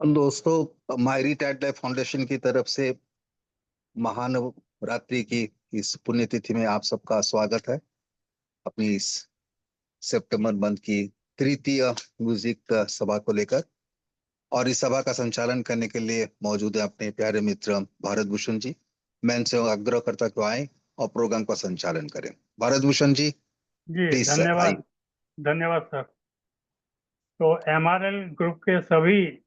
दोस्तों, मायरी टैडले फाउंडेशन की तरफ से महानवरात्रि की इस पुण्यतिथि में आप सबका स्वागत है। अपनी इस सितंबर मंथ की तृतीय म्यूजिक सभा को लेकर, और इस सभा का संचालन करने के लिए मौजूद है अपने प्यारे मित्र भारत भूषण जी। मैं इनसे आग्रह करता कि आए और प्रोग्राम का संचालन करें। भारत भूषण जी, जी प्लीज सर, आइए। धन्यवाद। धन्यवाद सर। तो एमआरएल ग्रुप के सभी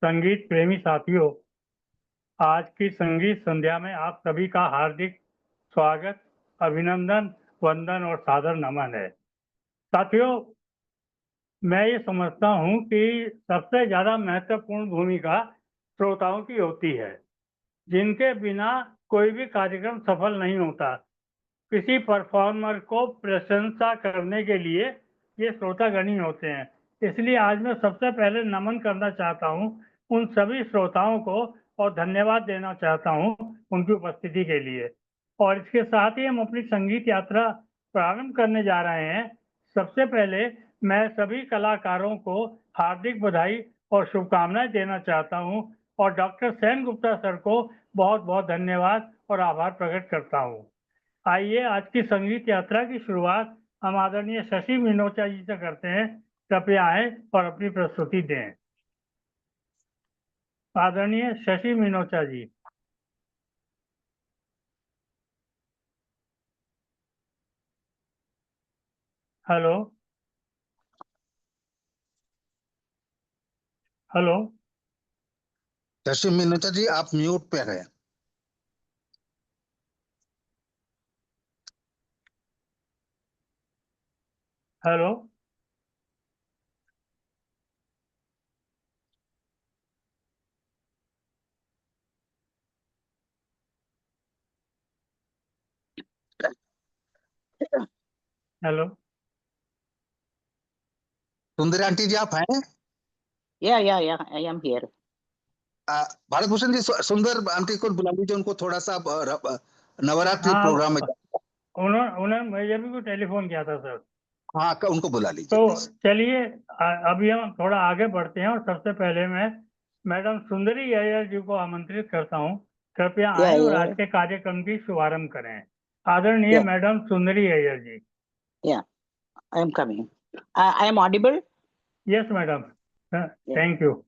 संगीत प्रेमी साथियों, आज की संगीत संध्या में आप सभी का हार्दिक स्वागत, अभिनंदन, वंदन और सादर नमन है। साथियों, मैं ये समझता हूँ कि सबसे ज्यादा महत्वपूर्ण भूमिका श्रोताओं की होती है, जिनके बिना कोई भी कार्यक्रम सफल नहीं होता। किसी परफॉर्मर को प्रशंसा करने के लिए ये श्रोतागण ही होते हैं। इसलिए आज मैं सबसे पहले नमन करना चाहता हूँ उन सभी श्रोताओं को और धन्यवाद देना चाहता हूँ उनकी उपस्थिति के लिए। और इसके साथ ही हम अपनी संगीत यात्रा प्रारंभ करने जा रहे हैं। सबसे पहले मैं सभी कलाकारों को हार्दिक बधाई और शुभकामनाएं देना चाहता हूँ और डॉक्टर सेन गुप्ता सर को बहुत बहुत धन्यवाद और आभार प्रकट करता हूँ। आइए आज की संगीत यात्रा की शुरुआत हम आदरणीय शशि मिनोचा जी से करते हैं। कृपया आए और अपनी प्रस्तुति दें। आदरणीय शशि मिनोचा जी। Hello hello. शशि मिनोचा जी, आप म्यूट पे हैं। Hello hello. Sundari aunty ji, आप हैं? Yeah, I am here. Bharat Bhushan ji, सुंदर आंटी को बुला लीजिए, उनको थोड़ा सा नवरात्रि हाँ, प्रोग्राम में। उन्होंने मुझे भी को टेलीफोन किया था सर। हाँ, उनको बुला लीजिए तो प्लीज। चलिए अभी हम थोड़ा आगे बढ़ते हैं और सबसे पहले मैं मैडम सुंदरी अय्यर जी को आमंत्रित करता हूँ। कृपया आए और आज के कार्यक्रम की शुभारंभ करें। आदरणीय madam Sundari Iyer ji. Yeah, I am coming. I am audible? Yes madam, thank you.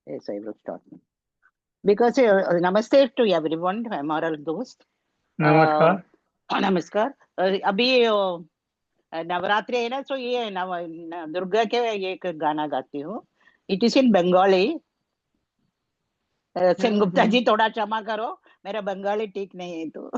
Yes, I will start. Because namaste to everyone, moral dost. नमस्कार। नमस्कार। अभी नवरात्रि है ना, तो ये दुर्गा के ये एक गाना गाती हूँ। It is in Bengali. Sen Gupta ji थोड़ा क्षमा करो, मेरा बंगाली ठीक नहीं है तो।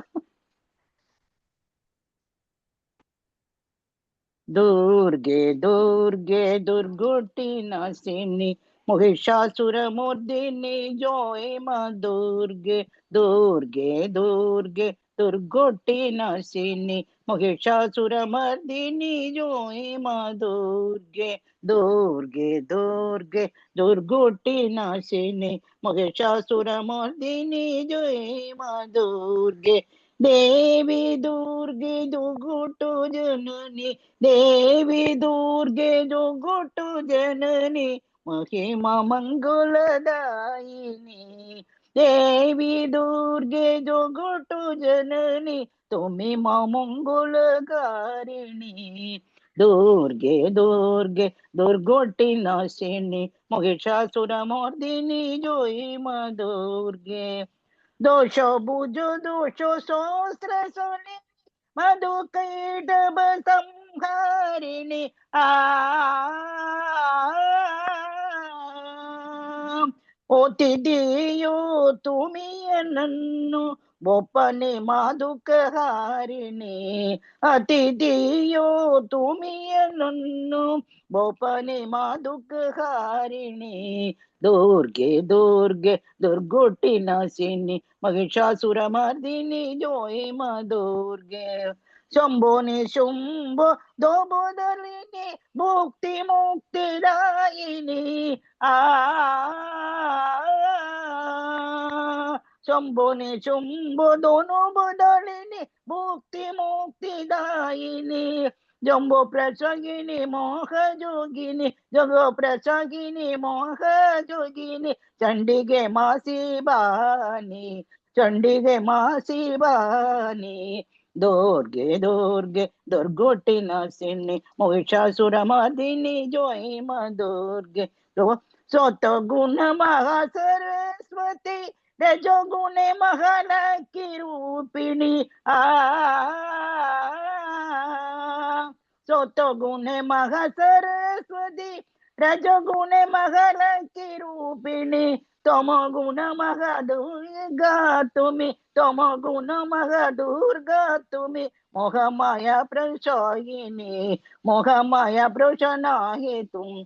दुर्गे दुर्गे दुर्गुटी नासिनी महिषासुर मोर्दिनी जय माँ दुर्गे। दुर्गे दुर्गे दुर्गुटी नासिनी महिषासुर मर्दिनी जय माँ दुर्गे। दुर्गे दुर्गे दुर्गुटी नासिनी महिषासुर मर्दिनी जय माँ दुर्गे। देवी दुर्गे दुर्गुटु जननी, देवी दुर्गे दुर्गुटु जननी महिमा मंगलदायिनी। देवी दुर्गे दुर्गुटु जननी तुम्हें मां मंगलकारिणी। दुर्गे दुर्गे दुर्गुटी नाशिनी महिषासुरमर्दिनी जय मां दुर्गे। दोष भुज दोष सहस्र शनि मधुकैटभ संहारिणी। ओतिदियो तुमी नन्नु बोपने माधुकहारिणी। अतिदियो तुमी नन्नु बोपने माधुकहारिणी। दुर्गे दुर्गे दुर्गुटी नासिनी महिषासुरमर्दिनी जय मां दुर्गे। शंभोने शुंभ दोबोदलिनी मुक्ति मुक्तिदायिनी। शंभोने शुंभ दोनों बदलिनी मुक्ति मुक्तिदायिनी। जम्बो प्रसंगिनी मोह जोगिनी, जम्बो प्रसंगिनी मोह जोगिनी, चंडिगे मासी बानी, चंडिगे मासी बानी, दुर्गे दुर्गे दुर्गोटी नसिनी, महिषासुरमर्दिनी जोई माँ दुर्गे। तो सत गुण महा सरस्वती, रजो गुणे महालक्ष्मी रूपिणी, सत गुणे महा सरस्वती, रजो गुणे महालक्ष्मी रूपिणी, तम गुण महा दुर्गा तुम्ही, तम गुण महा दुर्गा तुम्ही, मोह माया प्रसोयिनी, मोह माया प्रसनाहि तुम,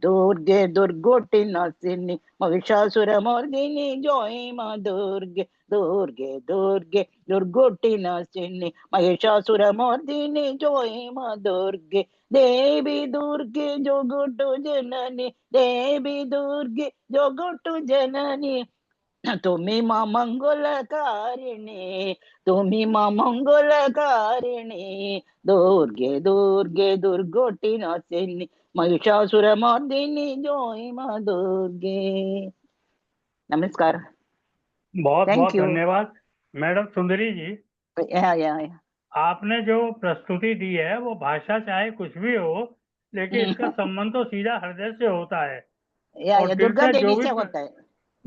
दुर्गे दुर्गोटी नसिनी, महिषासुरमर्दिनी जय माँ दुर्गे, दुर्गे दुर्गे दुर्गोटी नसिनी, महिषासुरमर्दिनी जय माँ दुर्गे, देवी दुर्गे जोगुटु जननी, देवी दुर्गे जोगुटु जननी, तुम्ही माँ मंगलकारिणी, तुम्ही माँ मंगलकारिणी, दुर्गे दुर्गे दुर्गोटी नसिनी, महिषासुरमर्दिनी जय माँ दुर्गे। नमस्कार। बहुत Thank बहुत you. धन्यवाद मैडम सुंदरी जी। Yeah. आपने जो प्रस्तुति दी है वो भाषा चाहे कुछ भी हो, लेकिन इसका संबंध तो सीधा हृदय से होता है। और दुर्गा देवी से होता है।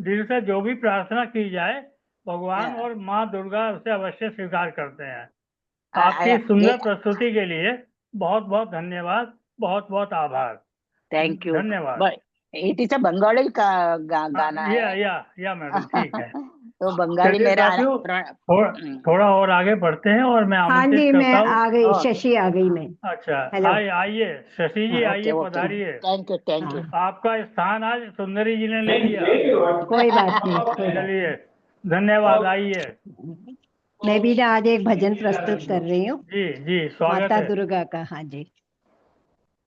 दिल से जो भी प्रार्थना की जाए, भगवान Yeah. और माँ दुर्गा उसे अवश्य स्वीकार करते हैं। आ- आपकी आ- सुंदर ये- प्रस्तुति के लिए बहुत बहुत धन्यवाद, बहुत बहुत आभार। Thank you. धन्यवाद। But it is a Bengali का गाना है। या मैडम ठीक है। तो बंगाली चलिए मेरा साथियों, थोड़ा और आगे बढ़ते हैं और मैं हाँ आमंत्रित जी, मैं करता हूँ। आ गई, हाँ। शशि आ गई मैं। अच्छा, हेलो। आइए शशि जी, आइए पधारिए। Thank you. आपका स्थान आज सुंदरी जी ने ले लिया। कोई बात नहीं, कोई बात चलिए, धन्यवाद, आइए। नहीं। मैं भी ना आज एक भजन प्रस्तुत कर रही हूँ जी स्वागत माता है। दुर्गा का। हाँ जी।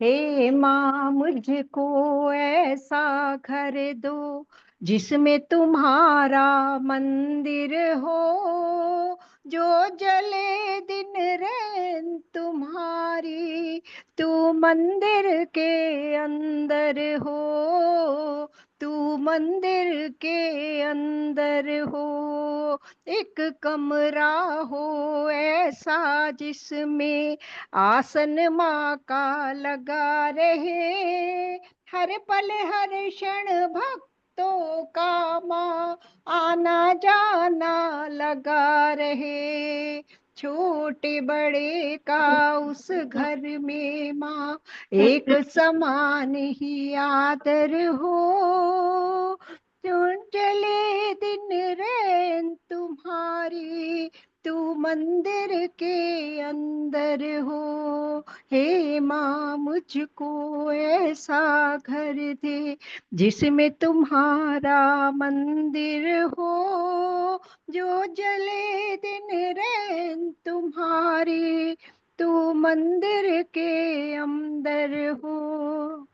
हे माँ मुझको ऐसा घर दो जिसमें तुम्हारा मंदिर हो, जो जले दिन रैन तुम्हारी, तू मंदिर के अंदर हो, तू मंदिर के अंदर हो। एक कमरा हो ऐसा जिसमें आसन माँ का लगा रहे, हर पल हर क्षण भक्तों का माँ आना जाना लगा रहे। छोटे बड़े का उस घर में माँ एक समान ही आदर हो, चले दिन रैन तुम्हारी, तू मंदिर के अंदर हो। हे माँ मुझको ऐसा घर दे जिसमें तुम्हारा मंदिर हो, जो जले दिन रैन तुम्हारी, तू मंदिर के अंदर हो।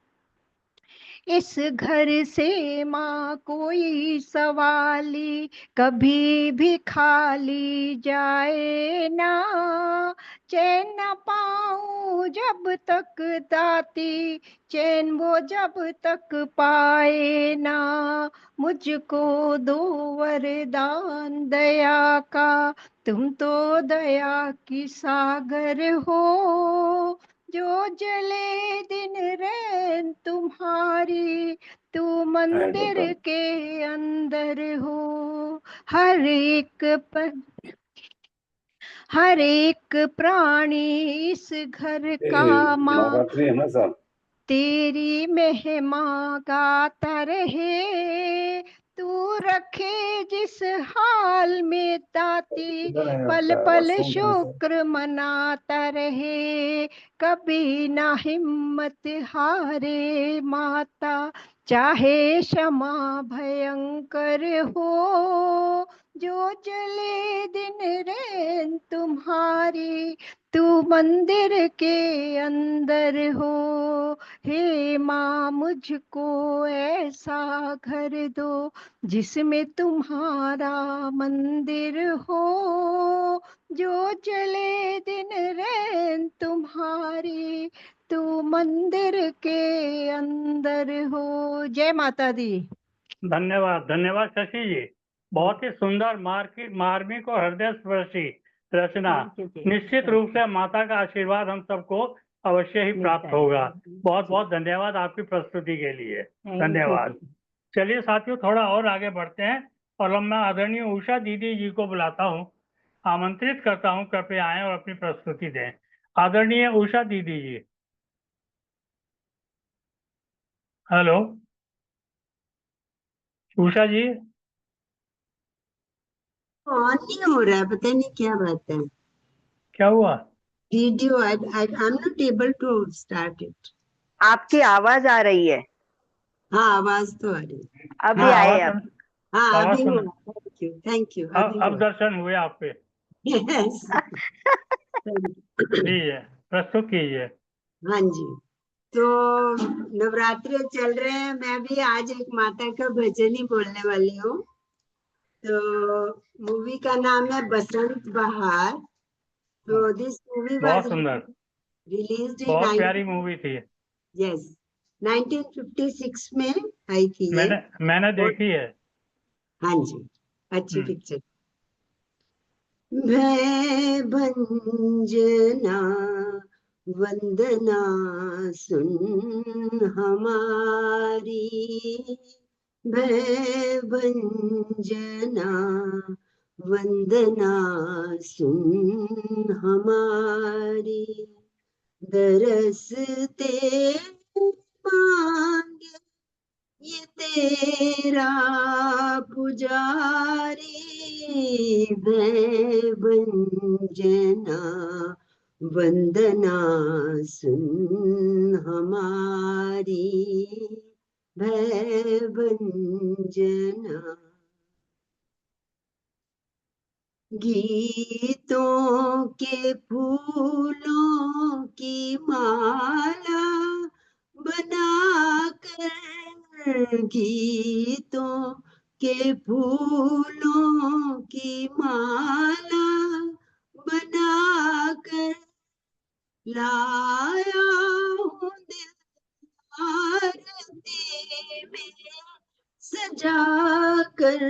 इस घर से माँ कोई सवाली कभी भी खाली जाए ना, चैन न पाऊं जब तक दाती, चैन वो जब तक पाए ना। मुझको दो वरदान दया का, तुम तो दया की सागर हो, जो जले दिन रैन तुम्हारी, तू मंदिर के अंदर हो। हर एक प्राणी इस घर का माँ तेरी महिमा गाता रहे, तू रखे जिस हाल में ताती, पल पल शुक्र मनाता रहे। कभी ना हिम्मत हारे माता, चाहे क्षमा भयंकर हो, जो चले दिन रैन तुम्हारी, तू मंदिर के अंदर हो। हे माँ मुझको ऐसा घर दो जिसमें तुम्हारा मंदिर हो, जो चले दिन रैन तुम्हारी, तू मंदिर के अंदर हो। जय माता दी। धन्यवाद धन्यवाद शशि जी, बहुत ही सुंदर मार्मिक और हृदय स्पर्शी रचना। निश्चित रूप से माता का आशीर्वाद हम सबको अवश्य ही प्राप्त होगा। बहुत बहुत धन्यवाद आपकी प्रस्तुति के लिए, धन्यवाद। चलिए साथियों, थोड़ा और आगे बढ़ते हैं और अब मैं आदरणीय उषा दीदी जी को बुलाता हूँ, आमंत्रित करता हूँ, कृपया आएं और अपनी प्रस्तुति दें। आदरणीय उषा दीदी जी। हेलो उषा जी। ऑन नहीं हो रहा है, पता नहीं क्या बात है। क्या हुआ? Video I am not able to start it. आपकी आवाज आ रही है। हाँ, आवाज तो आ रही है। अभी हाँ, आए आवाज आप। सुन, हाँ, आवाज अभी सुन। हुआ। थैंक यू अभी अब हुआ। दर्शन हुए आपके। यस। लीजिए, प्रस्तुत कीजिए। हाँ जी, तो नवरात्रे चल रहे हैं, मैं भी आज एक माता का भजन ही बोलने वाली हूँ। तो मूवी का नाम है बसंत बहार। तो दिस मूवी बहुत वाज सुंदर, रिलीज्ड बहुत इन प्यारी मूवी थी। 1956 में आई थी ये। मैंने और देखी है। हाँ जी, अच्छी हम्म, पिक्चर। भय भंजना वंदना सुन हमारी, भय भंजना वंदना सुन हमारी, दरसते मांगे ये तेरा पुजारी, भय भंजना वंदना सुन हमारी, भय भंजना। गीतों के फूलों की माला बनाकर, गीतों के फूलों की माला बनाकर लाया हूँ दिल आरती में सजा कर,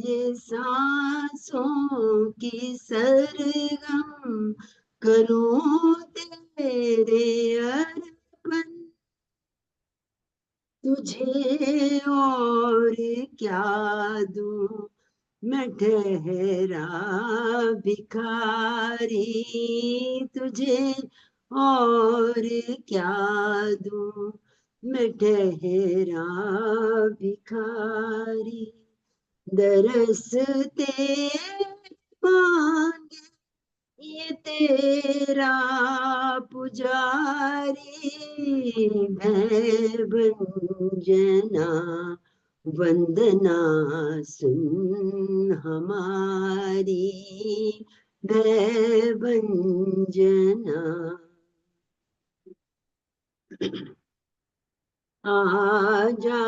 ये सांसों की सरगम करूं तेरे अर्पण, तुझे और क्या दूं मैं ठहरा भिखारी, तुझे और क्या दूं मैं ठहरा भिखारी, दरसते मांगे ये तेरा पुजारी, भय भंजना वंदना सुन हमारी, भय भंजना। आजा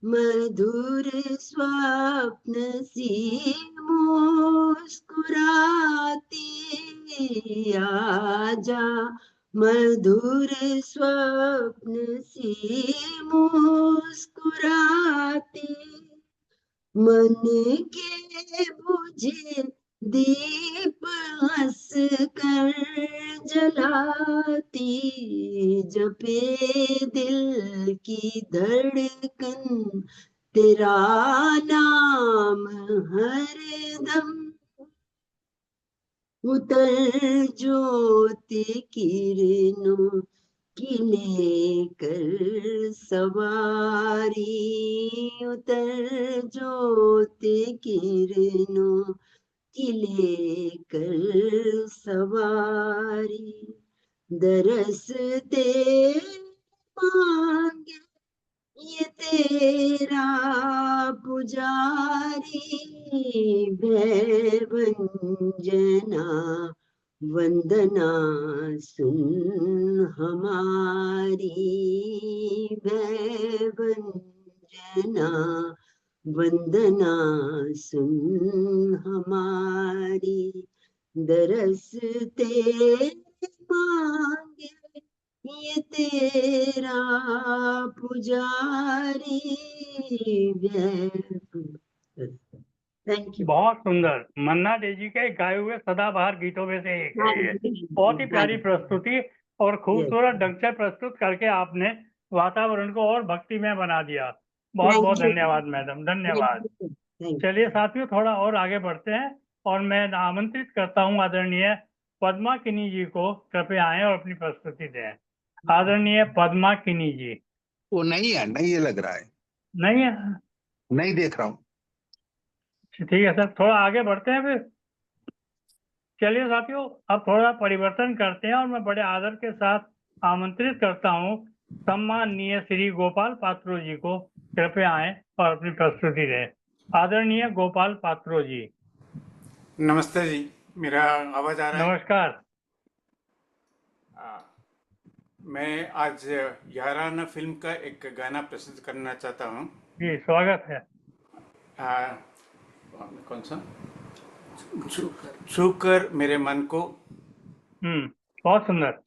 मधुर स्वप्न सी मुस्कुराती, आजा मधुर स्वप्न सी मुस्कुराती, मन के बुझे दीप हंस कर जलाती, जपे दिल की धड़कन तेरा नाम हरदम, उतर ज्योति किरणों की लेकर सवारी, उतर ज्योति किरणों की लेकर सवारी, दरसते मांगे ये तेरा पुजारी, भय भंजना वंदना सुन हमारी, भय भंजना वंदना सुन हमारी, दरस तेरे मांगे ये तेरा पुजारी। Thank you. बहुत सुंदर। मन्ना डे जी के गाए हुए सदाबहार गीतों में से एक है ये। बहुत ही प्यारी प्रस्तुति और खूबसूरत ढंग से प्रस्तुत करके आपने वातावरण को और भक्तिमय बना दिया। बहुत बहुत Thank you. धन्यवाद मैडम, धन्यवाद। थैंक चलिए साथियों, थोड़ा और आगे बढ़ते हैं और मैं आमंत्रित करता हूं आदरणीय पद्मा किनी जी को, कृपया आए और अपनी प्रस्तुति दें। आदरणीय पद्मा किनी जी। वो नहीं है, नहीं ये लग रहा है, नहीं है? नहीं देख रहा हूँ। ठीक है सर, थोड़ा आगे बढ़ते हैं फिर। चलिए साथियों, अब थोड़ा परिवर्तन करते हैं और मैं बड़े आदर के साथ आमंत्रित करता हूं सम्माननीय श्री गोपाल पात्रो जी को, कृपया आए और अपनी प्रस्तुति दें। आदरणीय गोपाल पात्रो जी। नमस्ते जी, मेरा आवाज आ रहा है? नमस्कार। मैं आज याराना फिल्म का एक गाना प्रस्तुत करना चाहता हूँ। जी स्वागत है। कौन सा? छूकर मेरे मन को। बहुत सुंदर।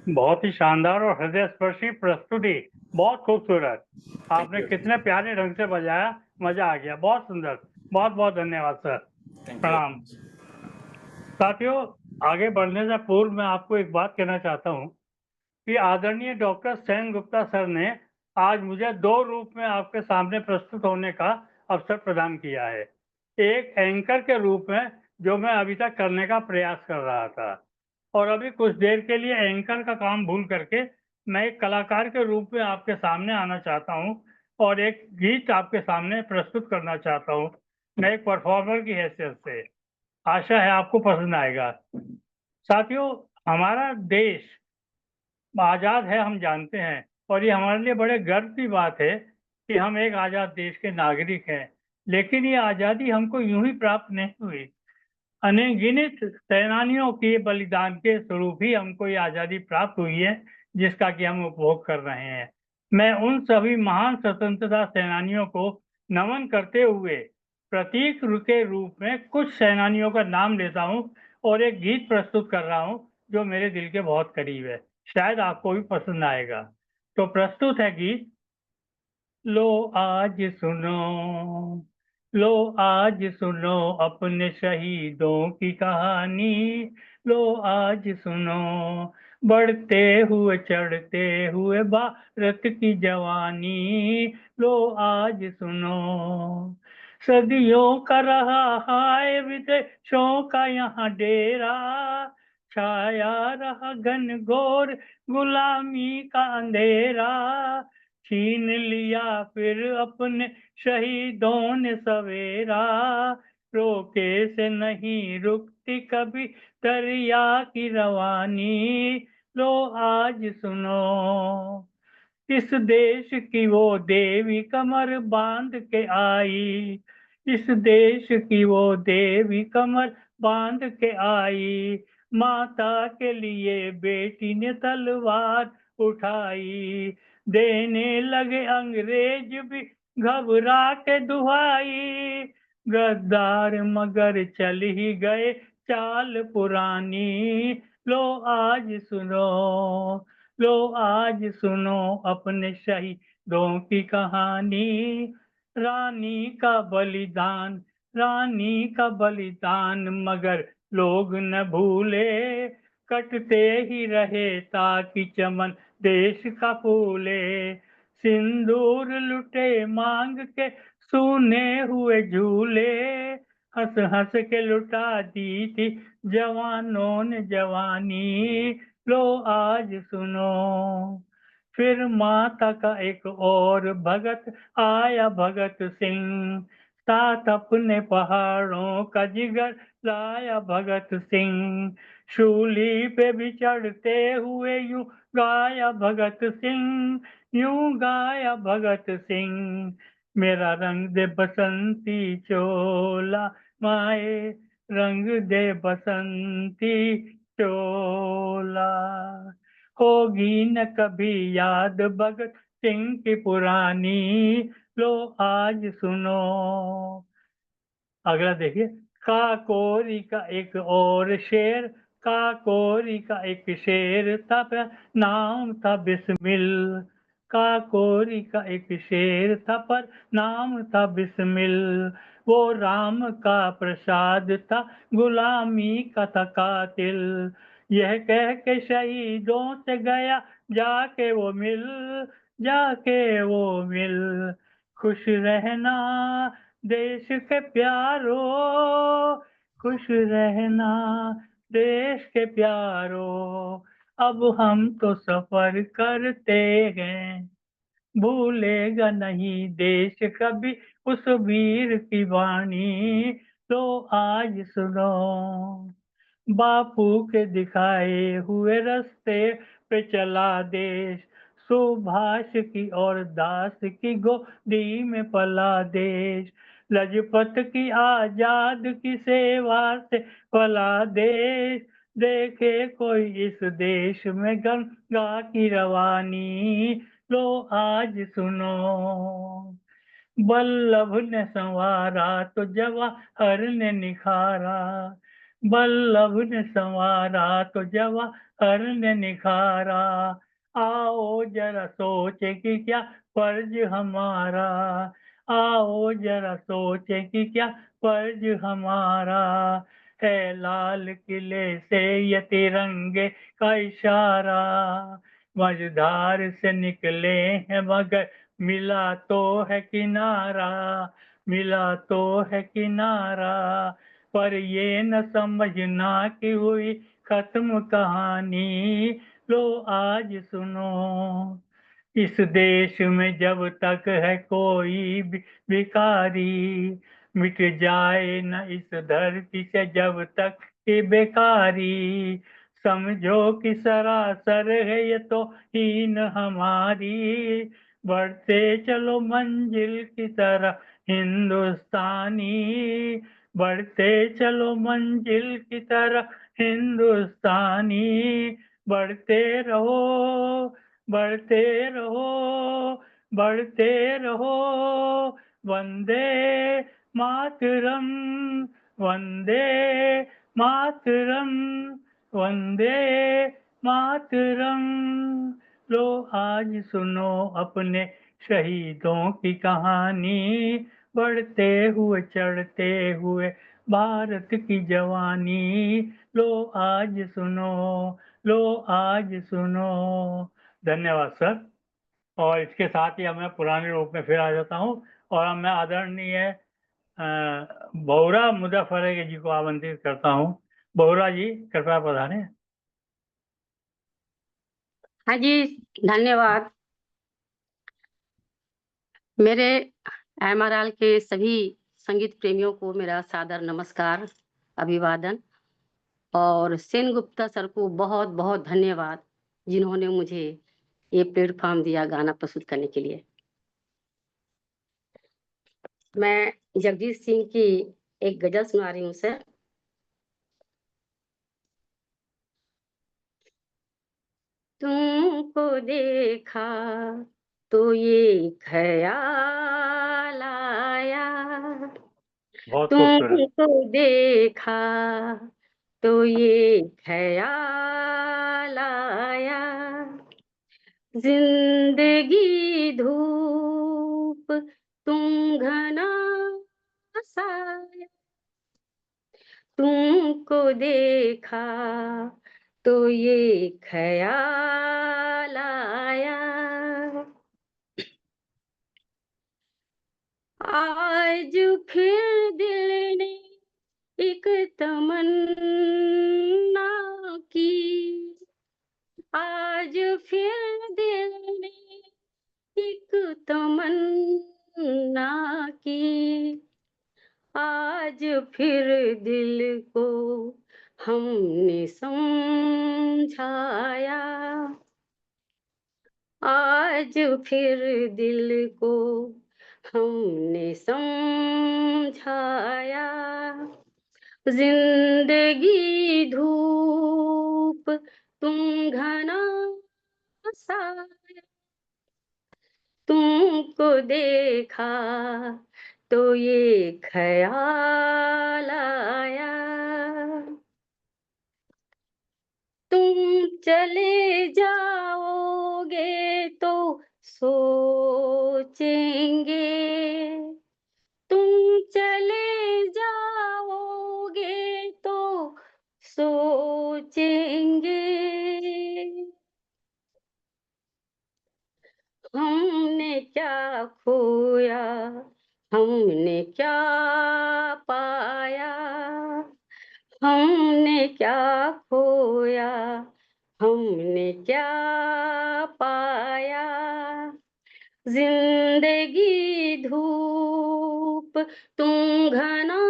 बहुत ही शानदार और हृदय स्पर्शी प्रस्तुति, बहुत खूबसूरत। आपने you. कितने प्यारे ढंग से बजाया, मजा आ गया। बहुत सुंदर, बहुत बहुत धन्यवाद सर। प्रणाम। साथियों, आगे बढ़ने से पूर्व मैं आपको एक बात कहना चाहता हूँ कि आदरणीय डॉक्टर सेन गुप्ता सर ने आज मुझे 2 रूप में आपके सामने प्रस्तुत होने का अवसर प्रदान किया है। एक एंकर के रूप में, जो मैं अभी तक करने का प्रयास कर रहा था। और अभी कुछ देर के लिए एंकर का काम भूल करके मैं एक कलाकार के रूप में आपके सामने आना चाहता हूँ और एक गीत आपके सामने प्रस्तुत करना चाहता हूँ, मैं एक परफॉर्मर की हैसियत से। आशा है आपको पसंद आएगा। साथियों, हमारा देश आजाद है, हम जानते हैं, और ये हमारे लिए बड़े गर्व की बात है कि हम एक आजाद देश के नागरिक हैं। लेकिन ये आजादी हमको यूं ही प्राप्त नहीं हुई। अनगिनत सेनानियों के बलिदान के स्वरूप ही हमको ये आजादी प्राप्त हुई है, जिसका कि हम उपभोग कर रहे हैं। मैं उन सभी महान स्वतंत्रता सेनानियों को नमन करते हुए प्रतीक के रूप में कुछ सेनानियों का नाम लेता हूं और एक गीत प्रस्तुत कर रहा हूं जो मेरे दिल के बहुत करीब है। शायद आपको भी पसंद आएगा। तो प्रस्तुत है गीत। लो आज सुनो, लो आज सुनो अपने शहीदों की कहानी। लो आज सुनो, बढ़ते हुए चढ़ते हुए भारत की जवानी। लो आज सुनो, सदियों का रहा हाय विदेशों का यहाँ डेरा। छाया रहा घनघोर गुलामी का अंधेरा। छीन लिया फिर अपने शहीदों ने सवेरा। रोके से नहीं रुकती कभी दरिया की रवानी। लो आज सुनो, इस देश की वो देवी कमर बांध के आई। इस देश की वो देवी कमर बांध के आई। माता के लिए बेटी ने तलवार उठाई। देने लगे अंग्रेज भी घबरा के दुहाई। गद्दार मगर चल ही गए चाल पुरानी। लो आज सुनो, लो आज सुनो अपने शहीदों की कहानी। रानी का बलिदान, रानी का बलिदान मगर लोग न भूले। कटते ही रहे ताकि चमन देश का फूले। सिंदूर लुटे मांग के सूने हुए झूले। हंस हंस के लुटा दी थी जवानों ने जवानी। लो आज सुनो, फिर माता का एक और भगत आया भगत सिंह। साथ अपने पहाड़ों का जिगर लाया भगत सिंह। शूली पे भी चढ़ते हुए यूं गाया भगत सिंह। यूं गाया भगत सिंह, मेरा रंग दे बसंती चोला माए, रंग दे बसंती चोला। होगी न कभी याद भगत सिंह की पुरानी। लो आज सुनो। अगला देखिए। काकोरी का एक और शेर, काकोरी का एक शेर था, नाम था बिस्मिल। काकोरी का एक शेर था पर नाम था बिस्मिल। वो राम का प्रसाद था, गुलामी का था कातिल। यह कह के शहीदों से गया जाके वो मिल, जाके वो मिल। खुश रहना देश के प्यारो, खुश रहना देश के प्यारो। अब हम तो सफर करते हैं, भूलेगा नहीं देश कभी उस वीर की वाणी। तो आज सुनो, बापू के दिखाए हुए रास्ते पे चला देश। सुभाष की और दास की गोदी में पला देश। लजपत की आजाद की सेवा से पला देश। देखे कोई इस देश में गंगा की रवानी। लो आज सुनो, बल्लभ ने संवारा तो जवाहर ने निखारा। बल्लभ ने संवारा तो जवाहर ने निखारा। आओ जरा सोचे कि क्या फर्ज हमारा। आओ जरा सोचे कि क्या फर्ज हमारा। है लाल किले से ये तिरंगे का इशारा। मझधार से निकले हैं मगर मिला तो है किनारा। मिला तो है किनारा, पर ये न समझना कि हुई खत्म कहानी। लो आज सुनो, इस देश में जब तक है कोई भिखारी, मिट जाए न इस धरती से जब तक ये बेकारी। समझो कि सरासर है ये तो हीन हमारी, बढ़ते चलो मंजिल की तरफ हिंदुस्तानी, बढ़ते चलो मंजिल की तरफ हिंदुस्तानी। बढ़ते रहो, बढ़ते रहो, बढ़ते रहो, वंदे मातरम, वंदे मातरम, वंदे मातरम। लो आज सुनो अपने शहीदों की कहानी, बढ़ते हुए चढ़ते हुए भारत की जवानी। लो आज सुनो, लो आज सुनो। धन्यवाद सर। और इसके साथ ही अब मैं पुराने रूप में फिर आ जाता हूँ और अब मैं आदरणीय बोहरा मुजफ्फर जी को आमंत्रित करता हूँ। बोहरा जी कृपया पधारें। हाँ जी, धन्यवाद। मेरे एमआरएल के सभी संगीत प्रेमियों को मेरा सादर नमस्कार, अभिवादन। और सेन गुप्ता सर को बहुत बहुत धन्यवाद, जिन्होंने मुझे ये प्लेटफॉर्म दिया गाना प्रस्तुत करने के लिए। मैं जगजीत सिंह की एक गजल सुना रही हूँ सर। तुमको देखा तो ये ख्याल आया, बहुत खूबसूरत। तुमको देखा तो ये ख्याल आया, जिंदगी धूप तुम घना साया, तुमको देखा तो ये ख्याल आया, आज फिर दिल ने एक तमन्ना की, आज फिर दिल ने एक तमन्ना की, आज फिर दिल को हमने समझाया, आज फिर दिल को हमने समझाया, जिंदगी धूप तुम घना साया, तुमको देखा तो ये ख्याल आया, तुम चले जाओगे तो सोचेंगे, तुम चले जाओगे तो सोचेंगे, हमने क्या खोया हमने क्या पाया, हमने क्या खोया हमने क्या पाया, जिंदगी धूप तुम घना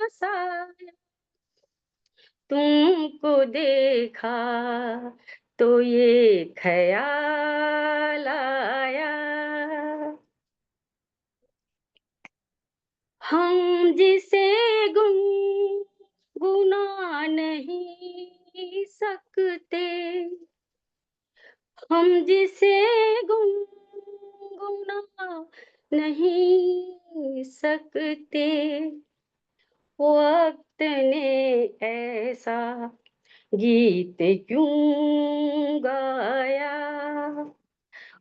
साया, तुमको देखा तो ये ख्याल आया, हम जिसे गुना नहीं सकते, हम जिसे गुना नहीं सकते, वक्त ने ऐसा गीत क्यों गाया,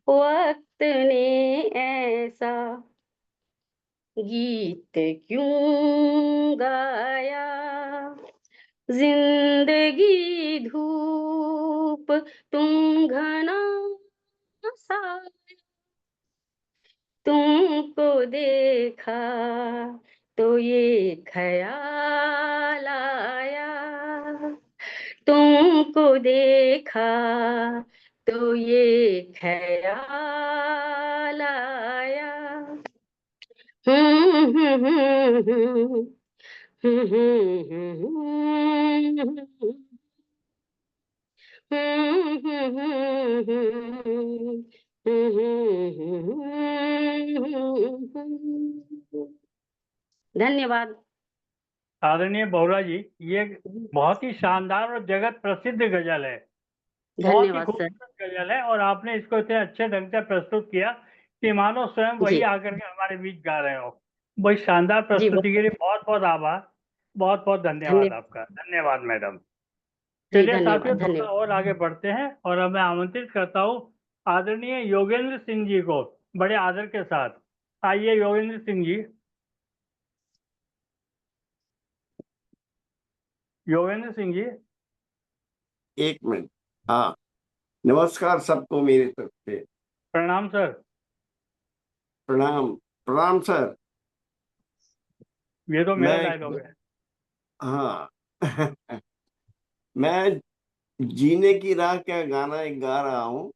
वक्त ने ऐसा गीत क्यों गाया, जिंदगी धूप तुम घना साया, तुमको देखा तो ये ख्याल आया, तुमको देखा तो ये ख्याल आया। हम्म हम्म हम्म धन्यवाद। आदरणीय बहुला जी, ये बहुत ही शानदार और जगत प्रसिद्ध गजल है, बहुत ही धन्यवाद सर। खूबसूरत गजल है, और आपने इसको इतने अच्छे ढंग से प्रस्तुत किया कि मानो स्वयं वही जी आकर के हमारे बीच गा रहे हो। वही शानदार जी प्रस्तुति के लिए बहुत बहुत आभार, बहुत बहुत धन्यवाद धन्यवाद आपका। धन्यवाद मैडम। जी, चलिए साथियों, धन्यवाद थोड़ा धन्यवाद। और आगे बढ़ते हैं, और अब मैं आमंत्रित करता हूँ आदरणीय योगेंद्र सिंह जी को बड़े आदर के साथ। आइए योगेंद्र सिंह जी। योगेंद्र सिंह जी। एक मिनट। हाँ, नमस्कार सबको मेरी तरफ से। प्रणाम सर। प्रणाम। प्रणाम सर। ये तो मेरा मैं डायलॉग है। हाँ मैं जीने की राह क्या गाना एक गा रहा हूँ।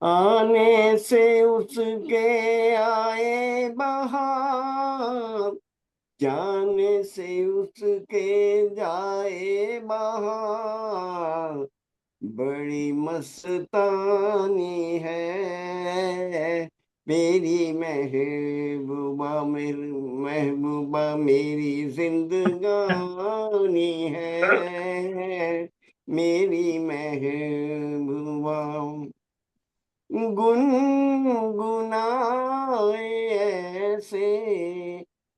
आने से उसके आए बहार, जाने से उसके जाए बहार, बड़ी मस्तानी है मेरी महबूबा मेरी जिंदगानी है मेरी महबूबा। गुनगुनाए ऐसे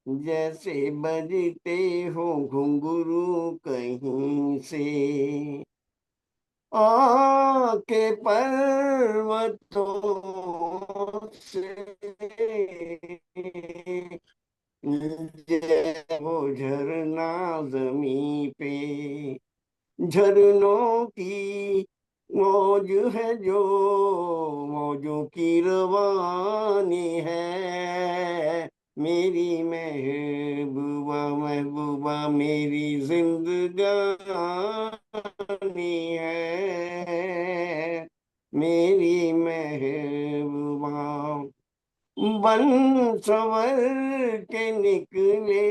जैसे बजते हो घुंघरू कहीं से, आके पर्वतों से वो झरना जमी पे, झरनों की मौज है जो मौजों की रवानी है मेरी महबूबा मेरी जिंदगानी है मेरी महबूबा। बन सवर के निकले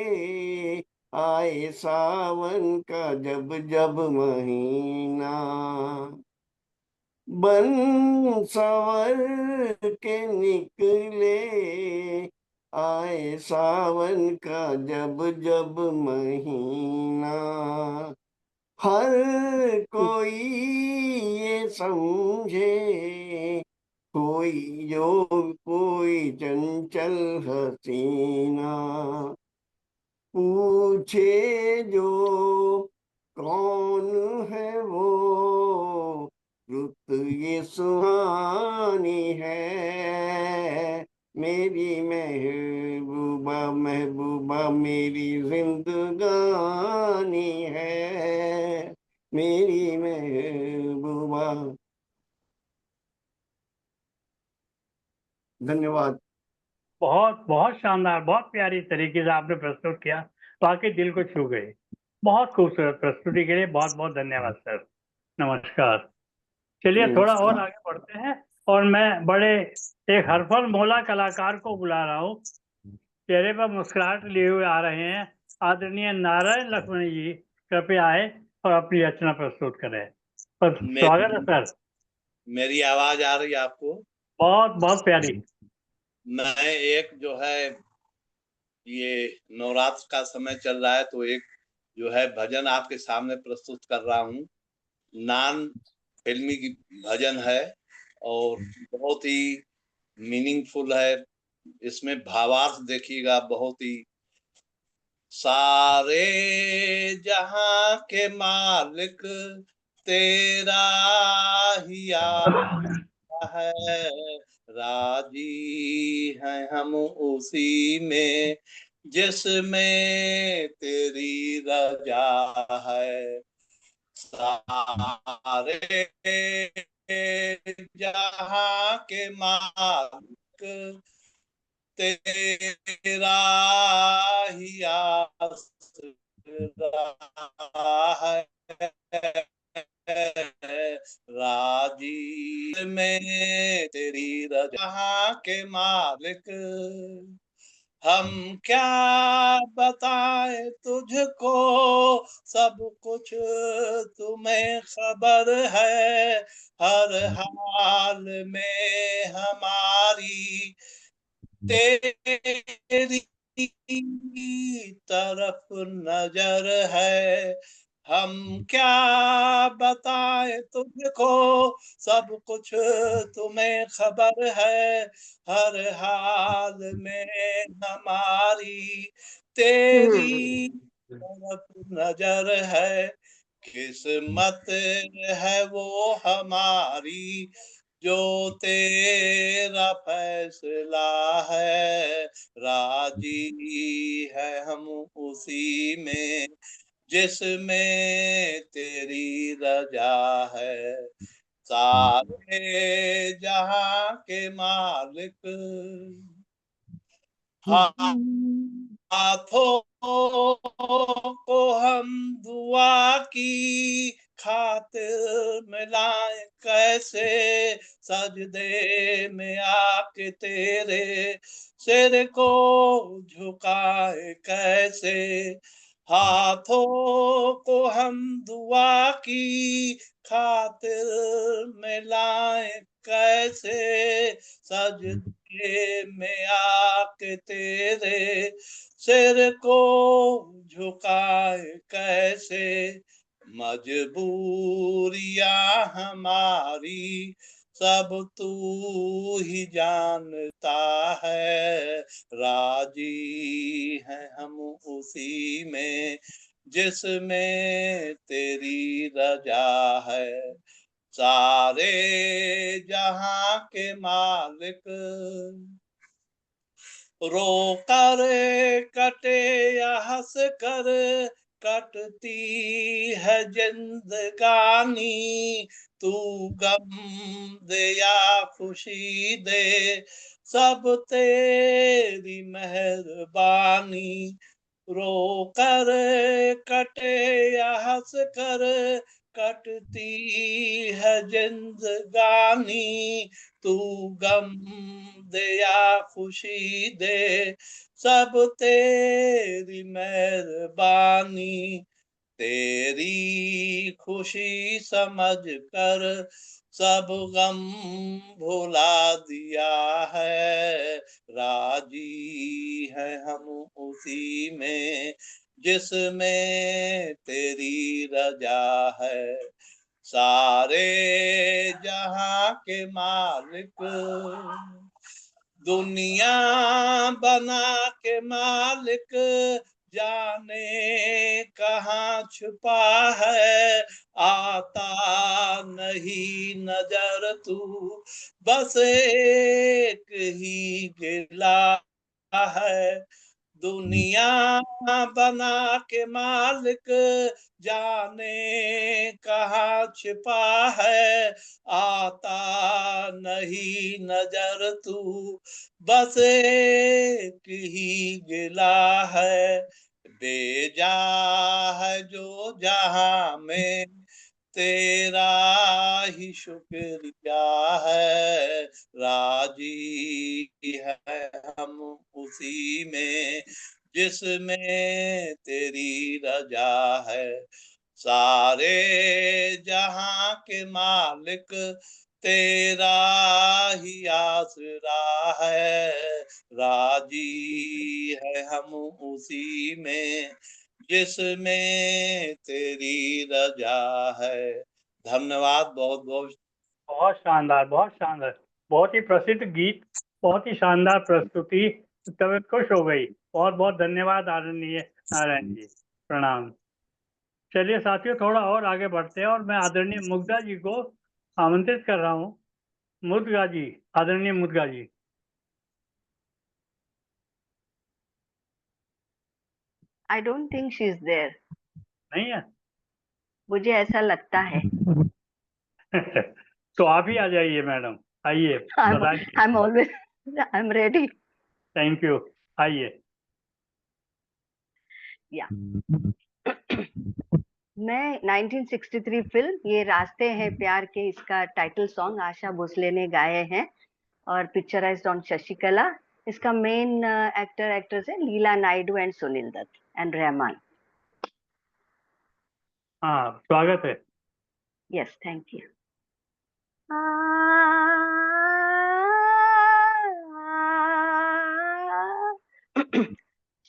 आए सावन का जब जब महीना, बन सवर के निकले आए सावन का जब जब महीना, हर कोई ये समझे कोई चंचल हसीना, पूछे जो कौन है वो रुत ये सुहानी है मेरी महबूबा मेरी जिंदगानी है मेरी महबूबा। धन्यवाद। बहुत बहुत शानदार, बहुत प्यारी तरीके से आपने प्रस्तुत किया, वाकई दिल को छू गई। बहुत खूबसूरत प्रस्तुति के लिए बहुत बहुत धन्यवाद सर। नमस्कार। चलिए थोड़ा और नमस्कार। आगे बढ़ते हैं, और मैं बड़े एक हरफल मोला कलाकार को बुला रहा हूँ। चेहरे पर मुस्कुराहट लिए हुए आ रहे हैं आदरणीय नारायण लक्ष्मणी जी। कृपया आए और अपनी रचना प्रस्तुत करें। स्वागत है सर। मेरी आवाज आ रही है आपको? बहुत बहुत प्यारी। मैं एक जो है, ये नवरात्र का समय चल रहा है, तो एक जो है भजन आपके सामने प्रस्तुत कर रहा हूँ। नान फिल्मी की भजन है और बहुत ही मीनिंगफुल है। इसमें भावार्थ देखिएगा, बहुत ही। सारे जहां के मालिक तेरा ही है, राजी हैं हम उसी में जिसमें तेरी रजा है। सारे जहां के मालिक तेरा ही आसरा है राजी में तेरी रजा जहां के मालिक हम क्या बताएं तुझको सब कुछ तुम्हें खबर है हर हाल में हमारी तेरी तरफ नजर है हम क्या बताएं तुझको सब कुछ तुम्हें खबर है हर हाल में हमारी तेरी तरफ नजर है किस्मत है वो हमारी जो तेरा फैसला है राजी है हम उसी में जिसमें तेरी रजा है सारे जहां के मालिक हाथों को हम दुआ की खातिर मिलाए कैसे सजदे में आके तेरे सिर को झुकाए कैसे हाथों को हम दुआ की खातिर मिलाए कैसे सजदे में आके तेरे सिर को झुकाए कैसे मजबूरियां हमारी सब तू ही जानता है राजी है हम उसी में जिसमें तेरी रजा है सारे जहां के मालिक रो कर कटे या हंस कर कटती है जिंदगानी तू गम दे या खुशी दे सब तेरी मेहरबानी रो कर कटे या हंस कर कटती है जिंदगानी तू गम दे या खुशी दे सब तेरी मेहरबानी तेरी खुशी समझ कर सब गम भुला दिया है राजी है हम उसी में जिसमें तेरी रजा है सारे जहां के मालिक दुनिया बना के मालिक जाने कहाँ छुपा है आता नहीं नजर तू बस एक ही गिला है दुनिया बना के मालिक जाने कहाँ छिपा है आता नहीं नजर तू बस एक ही गिला है बेजा है जो जहां में तेरा ही शुक्रिया है राजी है हम उसी में जिसमें तेरी रजा है सारे जहां के मालिक तेरा ही आसरा है राजी है हम उसी में जिसमें तेरी रजा है धन्यवाद बहुत बहुत बहुत शानदार बहुत ही प्रसिद्ध गीत बहुत ही शानदार प्रस्तुति तबीयत खुश हो गई बहुत बहुत धन्यवाद आदरणीय नारायण जी प्रणाम चलिए साथियों थोड़ा और आगे बढ़ते हैं और मैं आदरणीय मुग्धा जी को आमंत्रित कर रहा हूँ मुद्गा जी आदरणीय Mudga ji I don't think she is there नहीं है मुझे ऐसा लगता है तो आप ही आ जाइए मैडम, आइए बताइए। I'm always, I'm ready. Thank you, आइए। Yeah. मैं 1963 फिल्म ये रास्ते हैं प्यार के, इसका टाइटल सॉन्ग आशा भोसले ने गाए हैं और पिक्चराइज्ड ऑन शशिकला। इसका मेन एक्ट्रेस है लीला नायडू एंड सुनील दत्त एंड रहमान। हाँ, स्वागत है। Yes, thank you.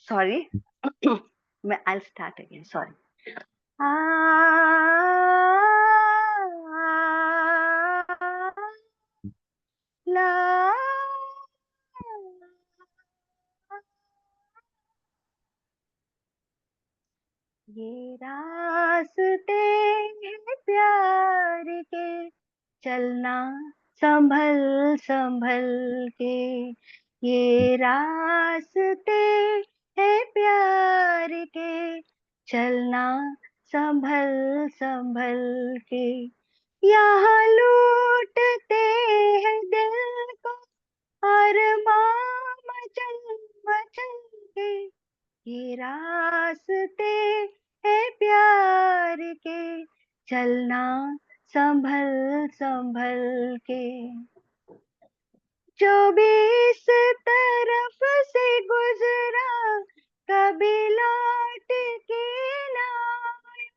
सॉरी, मैं I'll start again. Sorry. ला ये रास्ते हैं प्यार के, चलना संभल संभल के। ये रास्ते हैं प्यार के, चलना संभल संभल के। यहाँ लूटते हैं दिल को अरमां मचल मचल के। ये रास्ते हैं प्यार के, चलना संभल संभल के। जो भी इस तरफ से गुजरा कभी लौट के ना आया।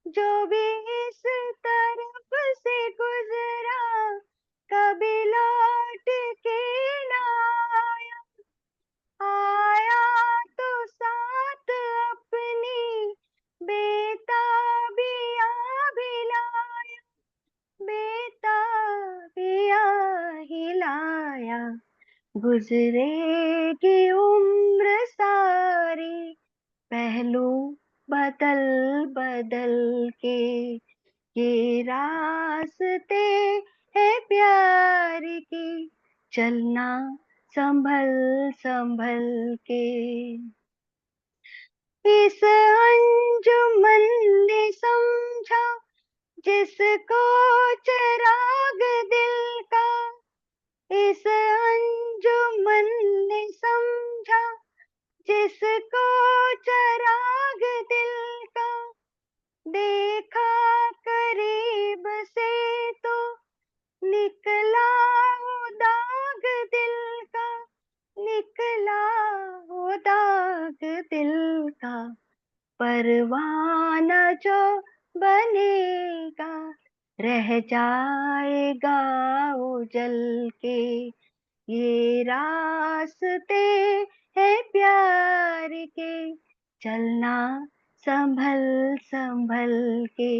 जो भी इस तरफ से गुजरा कभी लौट के ना आया। आया तो साथ अपनी बेताबिया भी लाया, बेताबिया ही लाया। गुजरेगी उम्र सारी पहलू बदल बदल के। ये रास्ते हैं प्यार की, चलना संभल संभल के। इस अंजुमन ने समझा जिसको चिराग दिल का। इस अंजुमन ने समझा जिसको चिराग दिल का। देखा करीब से तो निकला वो दाग दिल का, निकला वो दाग दिल का। परवाना जो बनेगा रह जाएगा वो जल के। ये रास्ते हैं प्यार के, चलना संभल संभल के।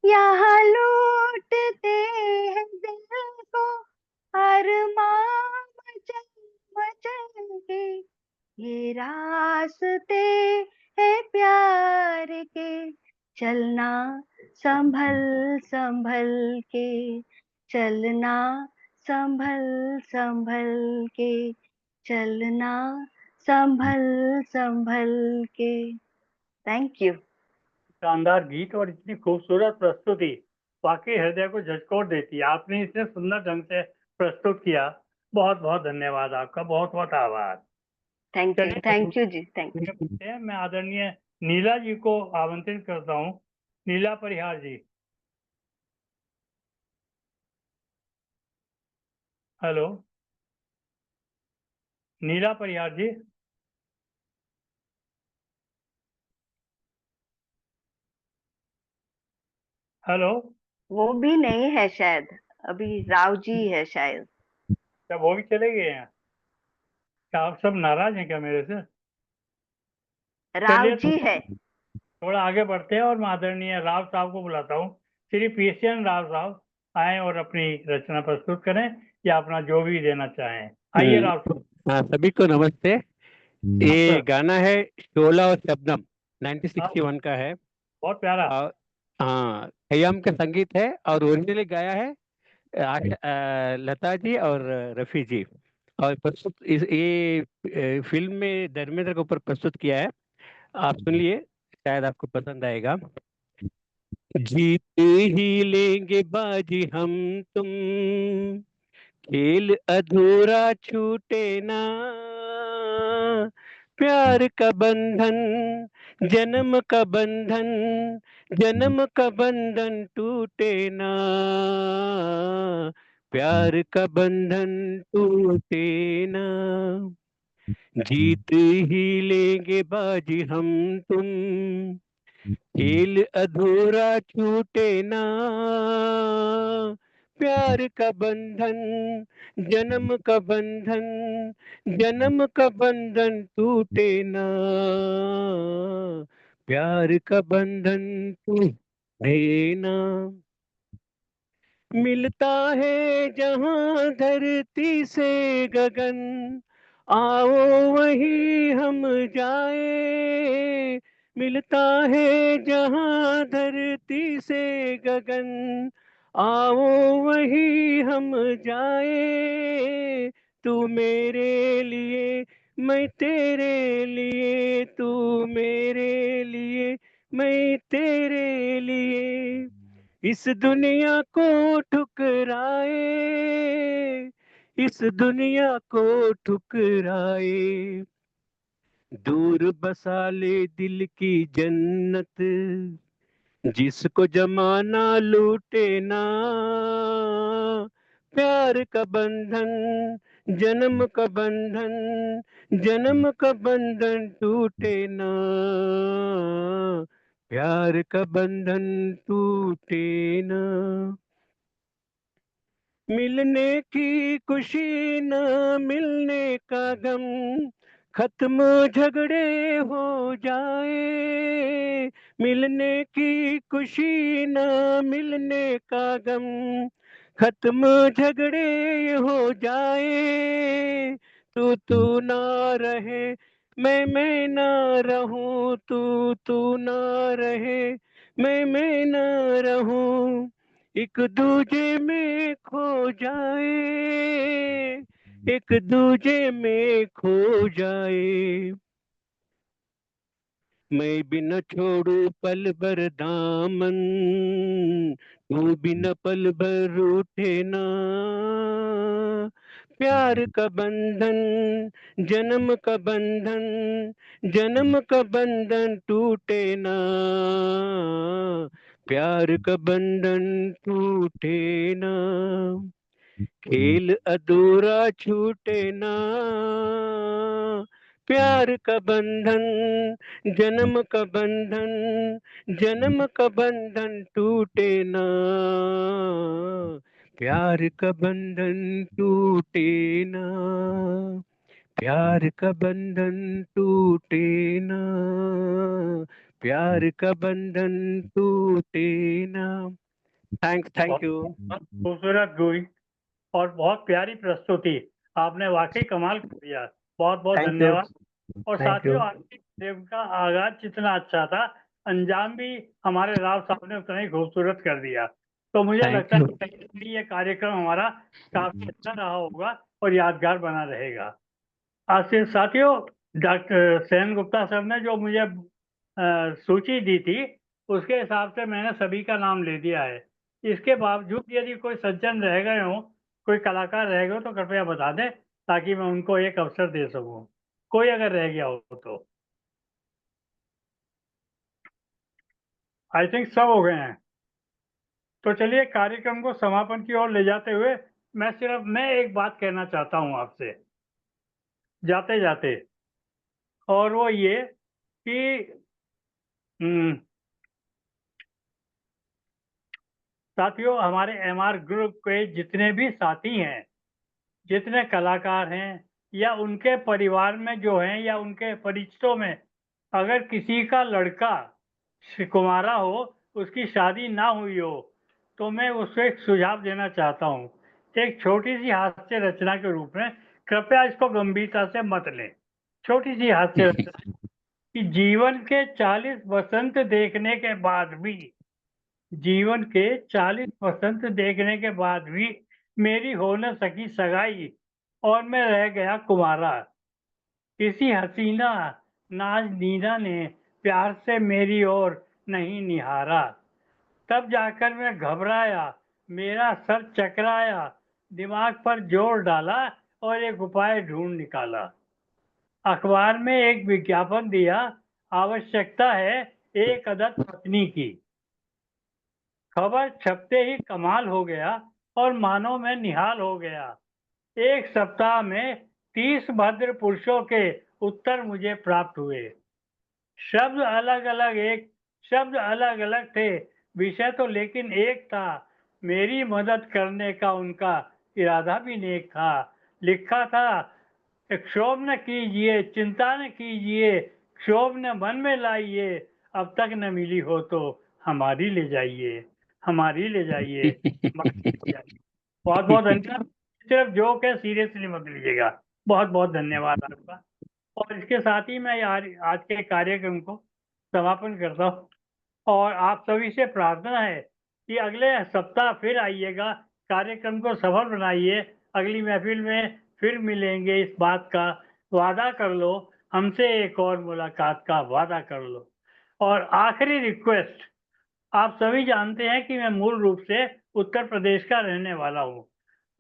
यहाँ लूटते हैं दिल को अरमां मचल मचल के। ये रास्ते हैं प्यार के, चलना संभल संभल के। चलना संभल संभल के, चलना संभल संभल के। Thank you. शानदार गीत और इतनी खूबसूरत प्रस्तुति वाकई हृदय को झकझोर देती है। आपने इतने सुंदर ढंग से प्रस्तुत किया, बहुत बहुत धन्यवाद आपका, बहुत बहुत आभार। Thank you ji, thank you. मैं आदरणीय नीला जी को आमंत्रित करता हूँ। नीला परिहार जी, हेलो नीला परिहार जी। हेलो। वो भी नहीं है शायद, अभी राव जी है शायद। क्या वो भी चले गए हैं? क्या आप सब नाराज हैं क्या मेरे से? राव जी है। थोड़ा आगे बढ़ते हैं और मैं आदरणीय राव साहब को बुलाता हूँ। श्री पीएसएन राव साहब आए और अपनी रचना प्रस्तुत करें या अपना जो भी देना चाहें। आइए राव साहब। हाँ, सभी को नमस्ते। ये गाना है शोला और शबनम, 1961 का है। बहुत प्यारा। और हाँ, खयाम का संगीत है और ओरिजिनली गाया है लता जी और रफी जी। और प्रस्तुत ये फिल्म में धर्मेंद्र के ऊपर प्रस्तुत किया है। आप सुनिए, शायद आपको पसंद आएगा। जीत ही लेंगे बाजी हम तुम, खेल अधूरा छूटे ना, प्यार का बंधन जन्म का बंधन, जन्म का बंधन टूटे ना, प्यार का बंधन टूटे ना। जीत ही लेंगे बाजी हम तुम, खेल अधूरा छूटे ना, प्यार का बंधन जन्म का बंधन, जन्म का बंधन टूटे ना, प्यार का बंधन टूटे ना। मिलता है जहां धरती से गगन, आओ वहीं हम जाए। मिलता है जहां धरती से गगन, आओ वहीं हम जाए। तू मेरे लिए मैं तेरे लिए, तू मेरे लिए मैं तेरे लिए, इस दुनिया को ठुकराए, इस दुनिया को ठुकराए। दूर बसा ले दिल की जन्नत, जिसको जमाना लूटे ना, प्यार का बंधन जन्म का बंधन, जन्म का बंधन टूटे ना, प्यार का बंधन टूटे ना। मिलने की खुशी न मिलने का गम, खत्म झगड़े हो जाए। मिलने की खुशी न मिलने का गम, खत्म झगड़े हो जाए। तू ना रहे मैं ना रहूं, तू ना रहे मैं ना रहूं, एक दूजे में खो जाए, एक दूजे में खो जाए। मैं भी न छोड़ू पल भर दामन, तू भी न पल भर रूठे ना, प्यार का बंधन जन्म का बंधन, जन्म का बंधन टूटे ना, प्यार का बंधन टूटे ना। खेल अधूरा छूटे ना, प्यार का बंधन जन्म का बंधन, जन्म का बंधन टूटे ना, प्यार का बंधन टूटे ना, प्यार का बंधन टूटे ना, प्यार का बंधन टूटे ना। Thank you. बहुत खूबसूरत गोई और बहुत प्यारी प्रस्तुति, आपने वाकई कमाल कर दिया। बहुत बहुत थैंक यू। धन्यवाद। और थैंक साथियों, यू। आपकी फिल्म का आगाज जितना अच्छा था, अंजाम भी हमारे राव साहब ने उतना ही खूबसूरत कर दिया। तो मुझे थैंक लगता है यू। कि कहीं ना कहीं ये कार्यक्रम हमारा काफी अच्छा रहा होगा और यादगार बना रहेगा। आज से साथियों, डॉक्टर सेन गुप्ता सर ने जो मुझे सूची दी थी, उसके हिसाब से मैंने सभी का नाम ले दिया है। इसके बावजूद यदि कोई सज्जन रह गए हो, कोई कलाकार रह गए हो, तो कृपया बता दें ताकि मैं उनको एक अवसर दे सकूं। कोई अगर रह गया हो तो। आई थिंक सब हो गए हैं। तो चलिए कार्यक्रम को समापन की ओर ले जाते हुए मैं एक बात कहना चाहता हूं आपसे जाते जाते, और वो ये कि साथियों, हमारे एमआर ग्रुप के जितने भी साथी हैं, जितने कलाकार हैं, या उनके परिवार में जो हैं या उनके परिचितों में अगर किसी का लड़का कुंवारा हो, उसकी शादी ना हुई हो, तो मैं उसको एक सुझाव देना चाहता हूँ, एक छोटी सी हास्य रचना के रूप में। कृपया इसको गंभीरता से मत लें। छोटी सी हास्य रचना कि जीवन के 40 वसंत देखने के बाद भी, जीवन के 40 वसंत देखने के बाद भी मेरी हो न सकी सगाई और मैं रह गया कुंवारा। किसी हसीना नाज नीना ने प्यार से मेरी ओर नहीं निहारा। तब जाकर मैं घबराया, मेरा सर चकराया, दिमाग पर जोर डाला और एक उपाय ढूंढ निकाला। अखबार में एक विज्ञापन दिया, आवश्यकता है एक अदद पत्नी की। खबर छपते ही कमाल हो गया और मानो मैं निहाल हो गया। एक सप्ताह में 30 भद्र पुरुषों के उत्तर मुझे प्राप्त हुए। शब्द अलग अलग थे, विषय तो लेकिन एक था। मेरी मदद करने का उनका इरादा भी नेक था। लिखा था, क्षोभ न कीजिए, चिंता न कीजिए, क्षोभ न मन में लाइए, अब तक न मिली हो तो हमारी ले जाइए, हमारी ले जाइए, हमारी ले जाइए। बहुत बहुत धन्यवाद। सिर्फ जोक है, सीरियसली मत लीजिएगा। बहुत बहुत धन्यवाद आपका। और इसके साथ ही मैं यार आज के कार्यक्रम को समापन करता हूँ और आप सभी से प्रार्थना है कि अगले सप्ताह फिर आइएगा, कार्यक्रम को सफल बनाइए। अगली महफिल में फिर मिलेंगे, इस बात का वादा कर लो, हमसे एक और मुलाकात का वादा कर लो। और आखिरी रिक्वेस्ट, आप सभी जानते हैं कि मैं मूल रूप से उत्तर प्रदेश का रहने वाला हूँ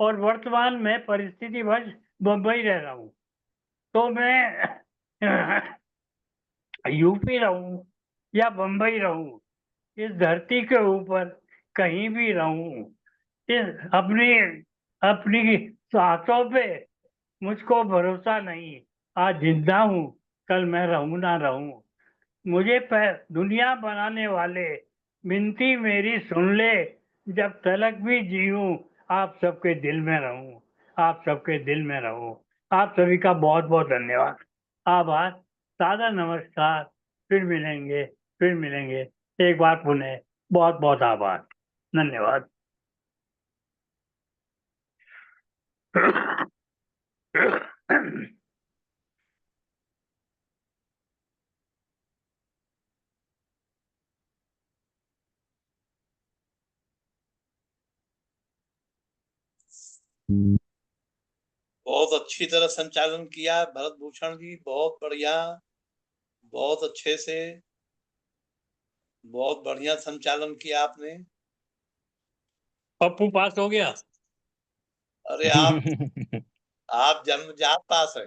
और वर्तमान में परिस्थितिवश मुंबई रह रहा हूँ। तो मैं यूपी रहूं या बम्बई रहूं, इस धरती के ऊपर कहीं भी रहूं, इस अपनी अपनी सांसों पे मुझको भरोसा नहीं। आज जिंदा हूं, कल मैं रहूं ना रहूं। मुझे दुनिया बनाने वाले, विनती मेरी सुन ले, जब तलक भी जीऊं आप सबके दिल में रहूं, आप सबके दिल में रहूं। आप सभी का बहुत बहुत धन्यवाद, आभार, सादर नमस्कार। फिर मिलेंगे, फिर मिलेंगे। एक बार पुनः बहुत बहुत आभार, धन्यवाद। बहुत अच्छी तरह संचालन किया भरत भूषण जी, बहुत बढ़िया, बहुत अच्छे से, बहुत बढ़िया संचालन किया आपने। पप्पू पास हो गया। अरे आप जन्मजात पास है।